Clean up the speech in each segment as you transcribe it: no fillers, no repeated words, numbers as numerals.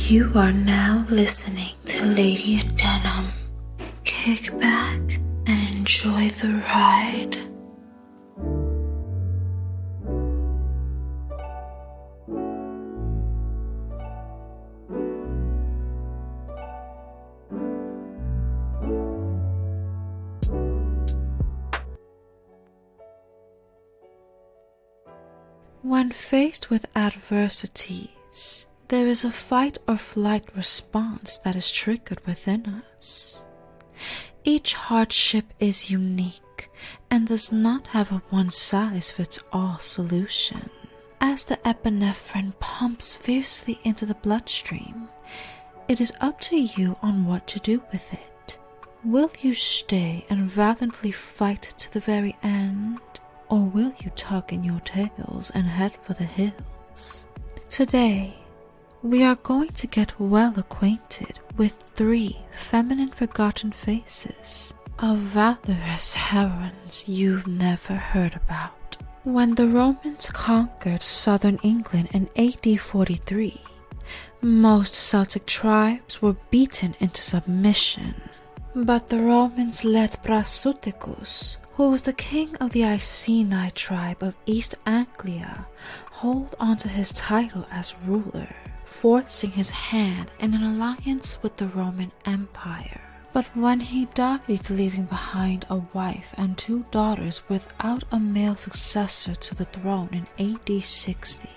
You are now listening to Lady Denim. Kick back and enjoy the ride. When faced with adversities, there is a fight or flight response that is triggered within us. Each hardship is unique and does not have a one-size-fits-all solution. As the epinephrine pumps fiercely into the bloodstream, it is up to you on what to do with it. Will you stay and valiantly fight to the very end? Or will you tuck in your tails and head for the hills? Today, we are going to get well acquainted with 3 feminine forgotten faces of valorous heroines you've never heard about. When the Romans conquered southern England in AD 43, most Celtic tribes were beaten into submission. But the Romans let Brassiticus, who was the king of the Iceni tribe of East Anglia, hold onto his title as ruler, forcing his hand in an alliance with the Roman Empire. But when he died, leaving behind a wife and 2 daughters without a male successor to the throne in AD 60,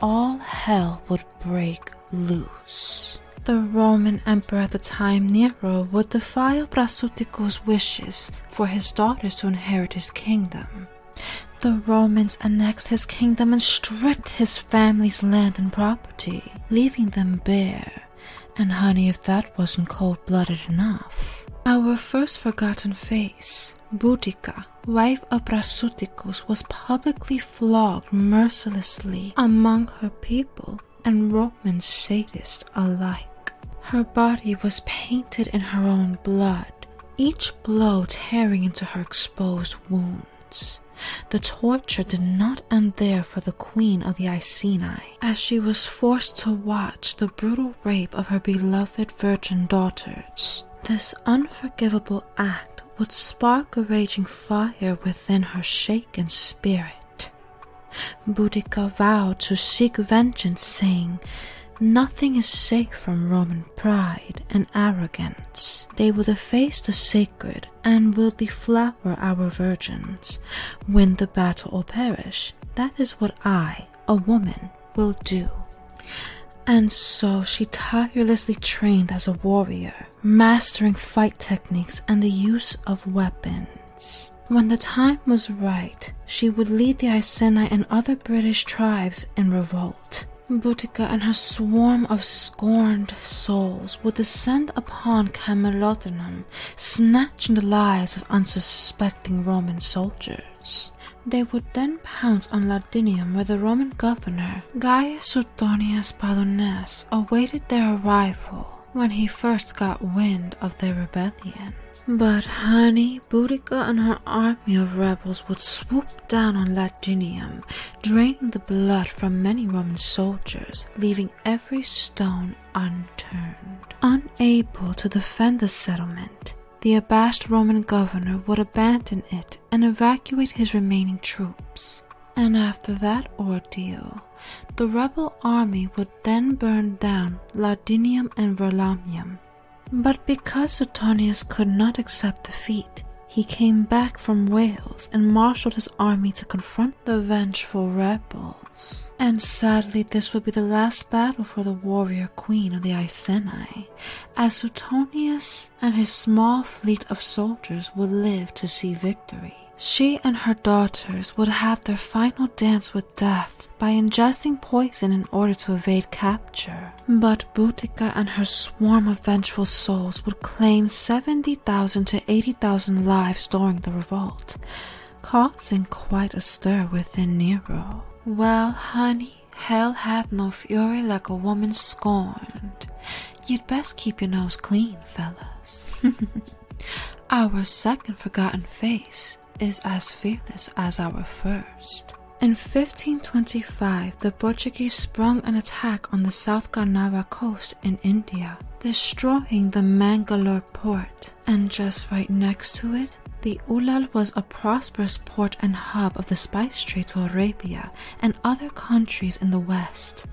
all hell would break loose. The Roman emperor at the time, Nero, would defy Brassiticus' wishes for his daughters to inherit his kingdom. The Romans annexed his kingdom and stripped his family's land and property, leaving them bare. And honey, if that wasn't cold-blooded enough. Our first forgotten face, Boudica, wife of Brassiticus, was publicly flogged mercilessly among her people and Roman sadists alike. Her body was painted in her own blood, each blow tearing into her exposed wounds. The torture did not end there for the queen of the Iceni, as she was forced to watch the brutal rape of her beloved virgin daughters. This unforgivable act would spark a raging fire within her shaken spirit. Boudica vowed to seek vengeance, saying, "Nothing is safe from Roman pride and arrogance. They will deface the sacred and will deflower our virgins. Win the battle or perish. That is what I, a woman, will do." And so she tirelessly trained as a warrior, mastering fight techniques and the use of weapons. When the time was right, she would lead the Iceni and other British tribes in revolt. Boudica and her swarm of scorned souls would descend upon Camalodunum, snatching the lives of unsuspecting Roman soldiers. They would then pounce on Ladinium, where the Roman governor, Gaius Suetonius Polonus, awaited their arrival when he first got wind of their rebellion. But honey, Boudica and her army of rebels would swoop down on Ladinium, draining the blood from many Roman soldiers, leaving every stone unturned. Unable to defend the settlement, the abashed Roman governor would abandon it and evacuate his remaining troops. And after that ordeal, the rebel army would then burn down Ladinium and Verlamium. But because Suetonius could not accept defeat, he came back from Wales and marshaled his army to confront the vengeful rebels. And sadly, this would be the last battle for the warrior queen of the Iceni, as Suetonius and his small fleet of soldiers would live to see victory. She and her daughters would have their final dance with death by ingesting poison in order to evade capture. But Boudica and her swarm of vengeful souls would claim 70,000 to 80,000 lives during the revolt, causing quite a stir within Nero. Well, honey, hell hath no fury like a woman scorned. You'd best keep your nose clean, fellas. Our second forgotten face is as fearless as our first. In 1525, the Portuguese sprung an attack on the South Ganava coast in India, destroying the Mangalore port. And just right next to it, the Ulal was a prosperous port and hub of the spice trade to Arabia and other countries in the west.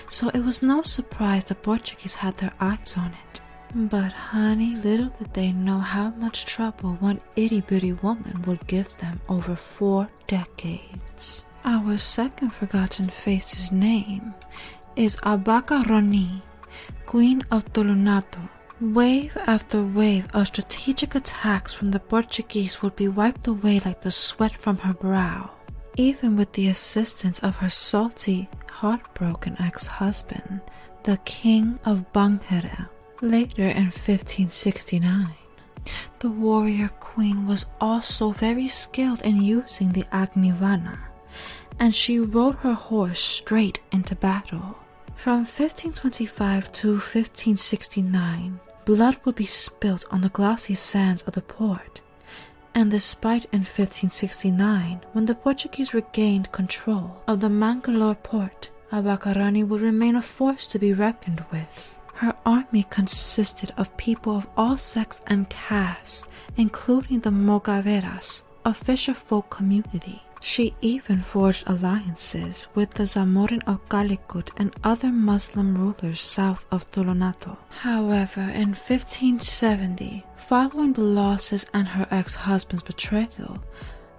So it was no surprise the Portuguese had their eyes on it. But honey, little did they know how much trouble one itty-bitty woman would give them over 4 decades. Our second forgotten face's name is Abaca-Roni, Queen of Tulunato. Wave after wave of strategic attacks from the Portuguese would be wiped away like the sweat from her brow, even with the assistance of her salty, heartbroken ex-husband, the King of Banghera. Later in 1569, the warrior queen was also very skilled in using the Agnivana, and she rode her horse straight into battle. From 1525 to 1569, blood would be spilt on the glossy sands of the port, and despite in 1569, when the Portuguese regained control of the Mangalore port, Abaca-Roni would remain a force to be reckoned with. Her army consisted of people of all sects and castes, including the Mogaveras, a fisherfolk community. She even forged alliances with the Zamorin of Calicut and other Muslim rulers south of Tulunato. However, in 1570, following the losses and her ex-husband's betrayal,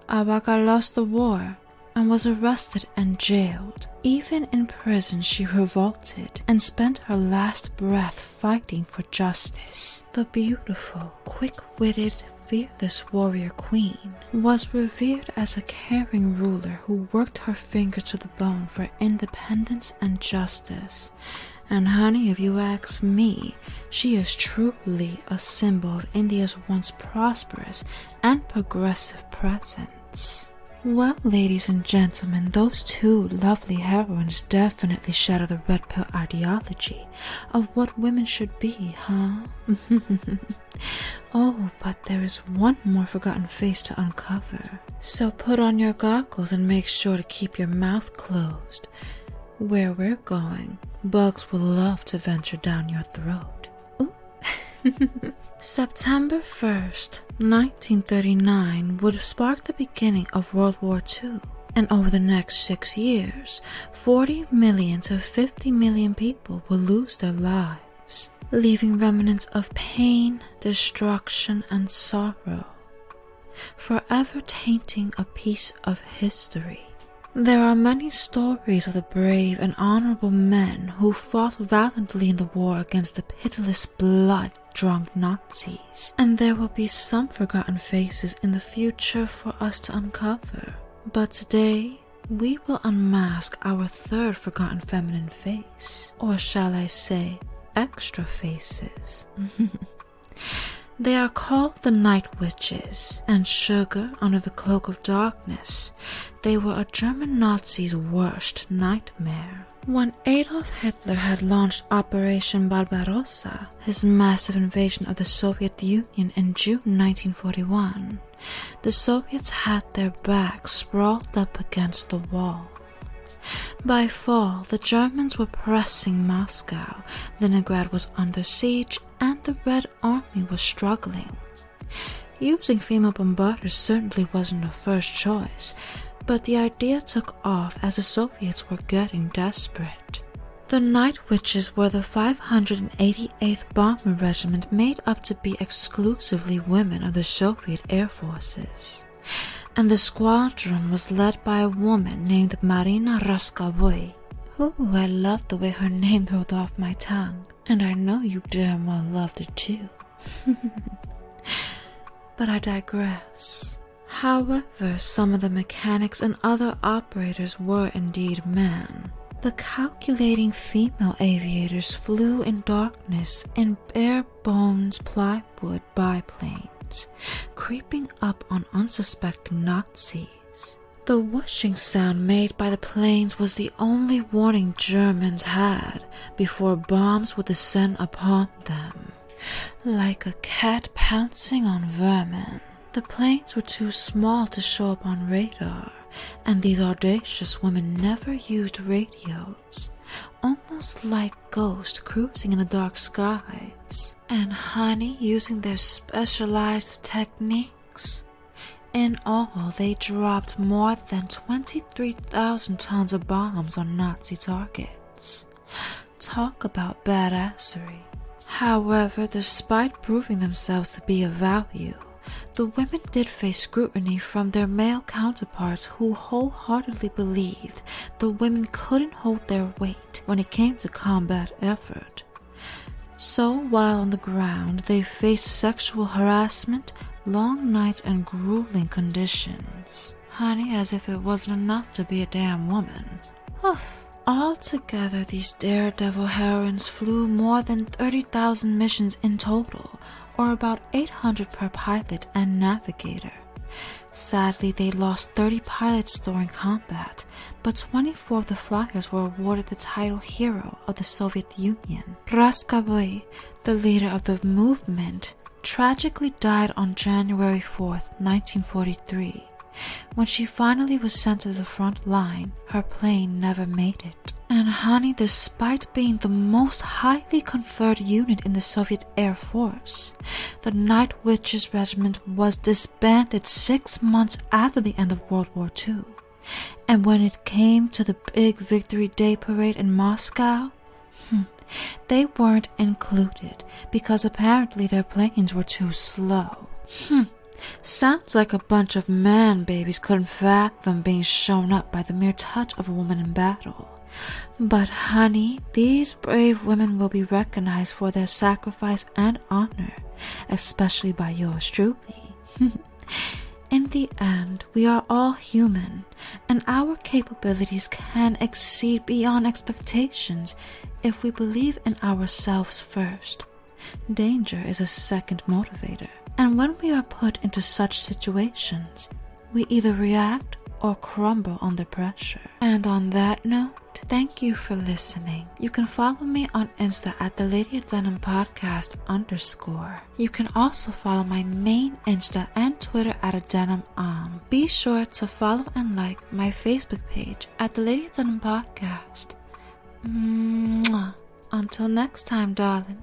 Abaca lost the war and was arrested and jailed. Even in prison, she revolted and spent her last breath fighting for justice. The beautiful, quick-witted, fearless warrior queen was revered as a caring ruler who worked her fingers to the bone for independence and justice. And honey, if you ask me, she is truly a symbol of India's once prosperous and progressive presence. Well, ladies and gentlemen, those 2 lovely heroines definitely shadow the red pill ideology of what women should be, huh? Oh, but there is one more forgotten face to uncover. So put on your goggles and make sure to keep your mouth closed. Where we're going, bugs will love to venture down your throat. Ooh. September 1st, 1939 would spark the beginning of World War II, and over the next 6 years, 40 million to 50 million people will lose their lives, leaving remnants of pain, destruction, and sorrow, forever tainting a piece of history. There are many stories of the brave and honorable men who fought valiantly in the war against the pitiless blood-drunk Nazis, and there will be some forgotten faces in the future for us to uncover. But today, we will unmask our third forgotten feminine face, or shall I say, extra faces. They are called the Night Witches, and sugar under the cloak of darkness. They were a German Nazi's worst nightmare. When Adolf Hitler had launched Operation Barbarossa, his massive invasion of the Soviet Union in June 1941, the Soviets had their backs sprawled up against the wall. By fall, the Germans were pressing Moscow, Leningrad was under siege, and the Red Army was struggling. Using female bombarders certainly wasn't a first choice, but the idea took off as the Soviets were getting desperate. The Night Witches were the 588th Bomber Regiment, made up to be exclusively women of the Soviet Air Forces, and the squadron was led by a woman named Marina Raskavoy. Ooh, I loved the way her name rolled off my tongue, and I know you damn well loved it too. But I digress. However, some of the mechanics and other operators were indeed men. The calculating female aviators flew in darkness in bare-bones plywood biplanes, creeping up on unsuspecting Nazis. The whooshing sound made by the planes was the only warning Germans had before bombs would descend upon them. Like a cat pouncing on vermin. The planes were too small to show up on radar, and these audacious women never used radios, almost like ghosts cruising in the dark skies. And honey, using their specialized techniques. In all, they dropped more than 23,000 tons of bombs on Nazi targets. Talk about badassery. However, despite proving themselves to be of value, the women did face scrutiny from their male counterparts who wholeheartedly believed the women couldn't hold their weight when it came to combat effort. So while on the ground, they faced sexual harassment, long nights, and grueling conditions. Honey, as if it wasn't enough to be a damn woman. Oof. Altogether, these daredevil heroines flew more than 30,000 missions in total, or about 800 per pilot and navigator. Sadly, they lost 30 pilots during combat, but 24 of the flyers were awarded the title Hero of the Soviet Union. Raskavoy, the leader of the movement, tragically died on January 4th, 1943. When she finally was sent to the front line, her plane never made it. And honey, despite being the most highly conferred unit in the Soviet Air Force, the Night Witches Regiment was disbanded 6 months after the end of World War II. And when it came to the big Victory Day parade in Moscow, they weren't included because apparently their planes were too slow. Sounds like a bunch of man babies couldn't fathom being shown up by the mere touch of a woman in battle. But honey, these brave women will be recognized for their sacrifice and honor, especially by yours truly. In the end, we are all human, and our capabilities can exceed beyond expectations if we believe in ourselves first. Danger is a second motivator. And when we are put into such situations, we either react or crumble under pressure. And on that note, thank you for listening. You can follow me on Insta at the Lady of Denim Podcast _. You can also follow my main Insta and Twitter at @denim. Be sure to follow and like my Facebook page at the Lady of Denim Podcast. Until next time, darling.